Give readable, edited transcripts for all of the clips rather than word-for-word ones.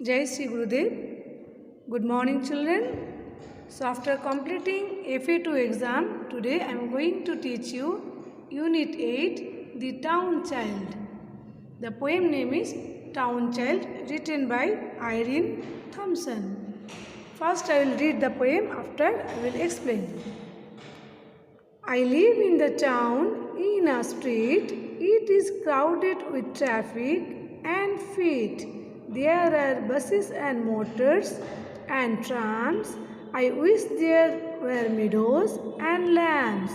Jai Sri Gurudev. Good morning, children. So, after completing FA2 exam, today I am going to teach you Unit 8, The Town Child. The poem name is Town Child, written by Irene Thompson. First, I will read the poem, after I will explain. I live in the town in a street. It is crowded with traffic and feet. There are buses and motors and trams. I wish there were meadows and lambs.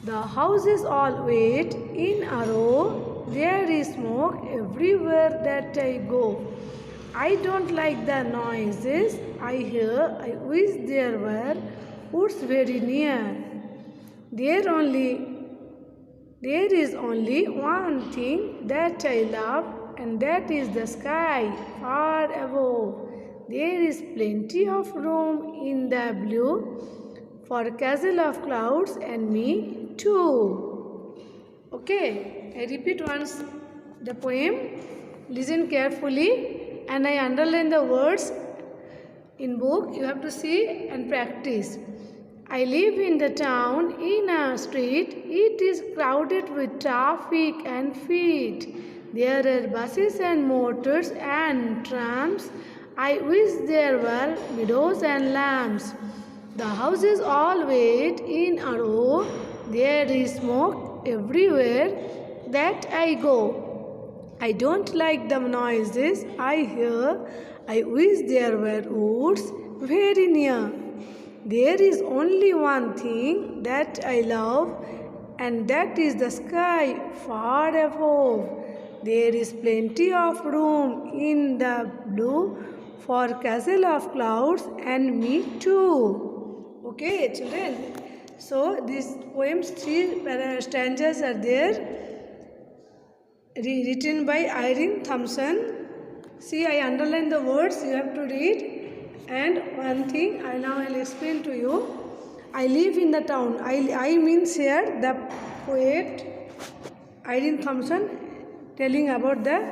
The houses all wait in a row. There is smoke everywhere that I go. I don't like the noises I hear. I wish there were woods very near. There is only one thing that I love, and that is the sky far above. There is plenty of room in the blue for a castle of clouds and me too. Okay, I repeat once the poem. Listen carefully, and I underline the words in book. You have to see and practice. I live in the town in a street. It is crowded with traffic and feet. There are buses and motors and trams. I wish there were meadows and lambs. The houses all wait in a row. There is smoke everywhere that I go. I don't like the noises I hear. I wish there were woods very near. There is only one thing that I love, and that is the sky far above. There is plenty of room in the blue for castle of clouds and me too. Okay, children. So this poem's three stanzas are there, written by Irene Thompson. See, I underline the words. You have to read. And one thing I'll explain to you. I live in the town. I means here the poet Irene Thompson telling about the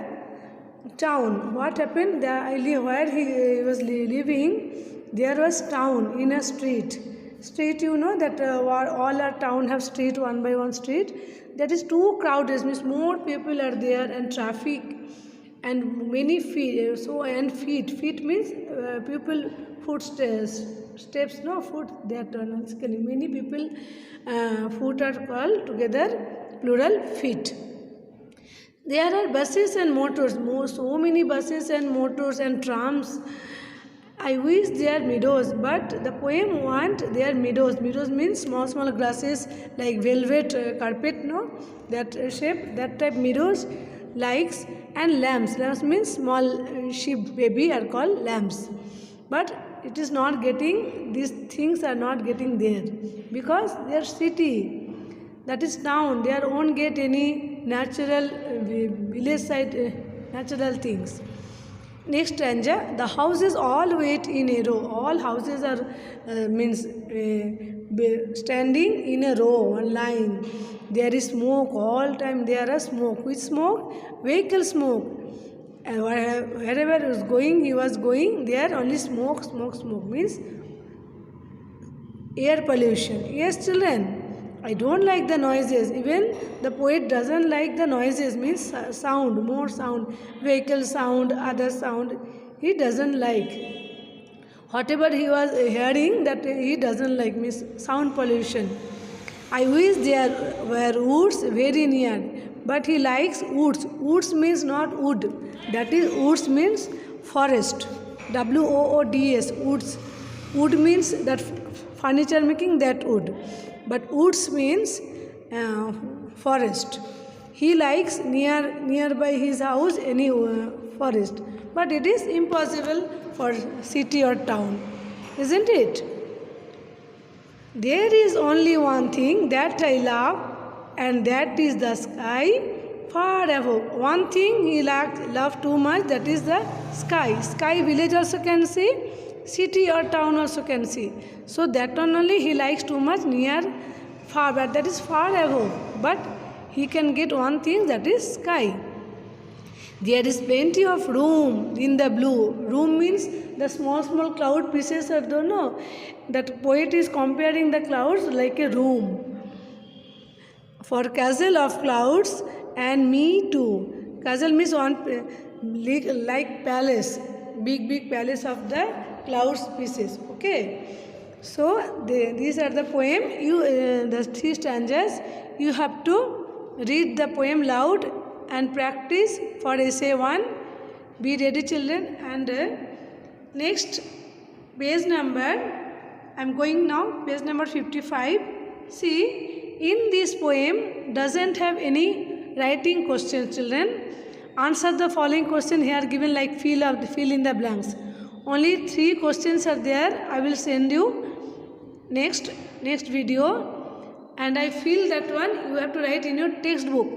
town. What happened? Where he was living, there was town in a street. Street, you know that all our town have street, one by one street. That is too crowded. Means more people are there and traffic. And many feet, feet means people steps, no foot, they are turning. Many people foot are called together, plural feet. There are buses and motors, so many buses and motors and trams. I wish there are meadows, but the poem want their meadows. Meadows means small grasses like velvet carpet, no, that shape, that type meadows. Likes and lambs. Lambs means small sheep baby are called lambs. But it is not getting, these things are not getting there because they are city, that is town. They won't get any natural village side natural things. Next stanza, the houses all wait in a row. All houses are standing in a row, one line. There is smoke all time. There is smoke. Which smoke? Vehicle smoke. And wherever he was going. There only smoke. Smoke means air pollution. Yes, children. I don't like the noises. Even the poet doesn't like the noises. Means sound, more sound, vehicle sound, other sound. He doesn't like. Whatever he was hearing, that he doesn't like. Means sound pollution. I wish there were woods very near, but he likes woods. Woods means not wood. That is, woods means forest. WOODS, woods. Wood means that furniture making, that wood. But woods means forest. He likes nearby his house any forest. But it is impossible for city or town, isn't it? There is only one thing that I love, and that is the sky far above. One thing he love too much, that is the sky. Sky village also can see, city or town also can see. So that one only he likes too much, near, far, but that is far above. But he can get one thing, that is sky. There is plenty of room in the blue. Room means the small small cloud pieces are, don't know. That poet is comparing the clouds like a room. For castle of clouds and me too. Castle means one like palace, big palace of the clouds pieces. Okay. So these are the poem. The 3 stanzas. You have to read the poem loud and practice for essay 1. Be ready, children. And next page number, I am going now, page number 55. See, in this poem doesn't have any writing questions, children. Answer the following question here given like fill in the blanks. Only 3 questions are there. I will send you next video. And I feel that one you have to write in your textbook.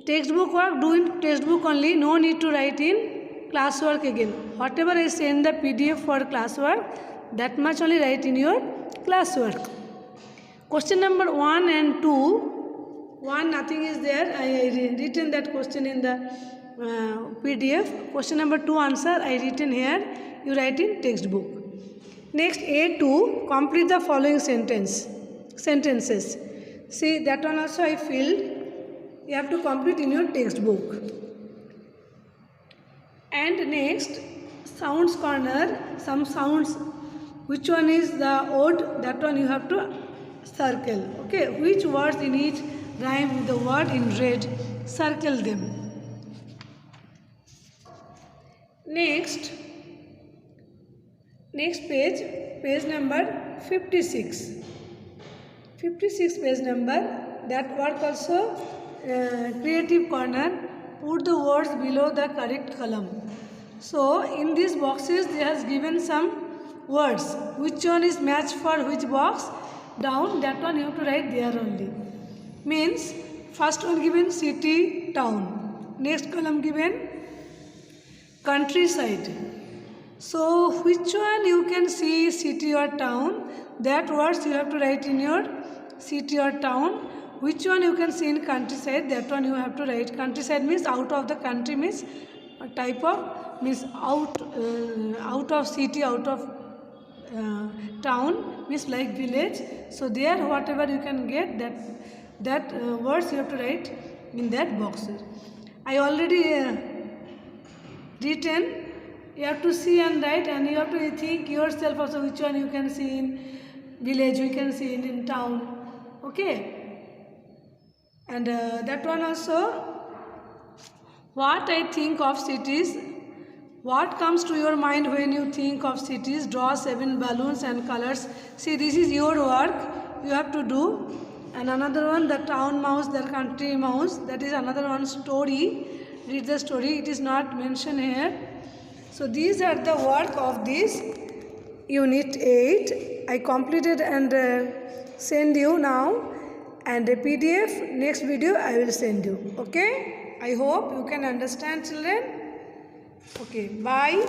Textbook work, do in textbook only. No need to write in classwork again. Whatever I send the PDF for classwork, that much only write in your classwork. Question number 1 and 2. 1 nothing is there. I written that question in the PDF. Question number 2 answer I written here. You write in textbook. Next A2. Complete the following sentences. See, that one also I filled. You have to complete in your textbook. And next, sounds corner, some sounds. Which one is the odd? That one you have to circle. Okay, which words in each rhyme with the word in red? Circle them. Next page number 56. 56 page number. That work also. Creative corner, put the words below the correct column. So in these boxes they has given some words. Which one is matched for which box? Down, that one you have to write there only. Means first one given city, town. Next column given countryside. So which one you can see city or town? That words you have to write in your city or town. Which one you can see in countryside? That one you have to write. Countryside means out of the country, means a type of, means out of city, out of town, means like village. So there whatever you can get, that words you have to write in that box. I already written. You have to see and write, and you have to think yourself also which one you can see in village, you can see in town. Okay. And that one also, what I think of cities, what comes to your mind when you think of cities? Draw 7 balloons and colors. See, this is your work, you have to do. And another one, the town mouse, the country mouse, that is another one story. Read the story, it is not mentioned here. So these are the work of this unit 8. I completed and send you now. And a PDF, next video I will send you. Okay? I hope you can understand, children. Okay, bye.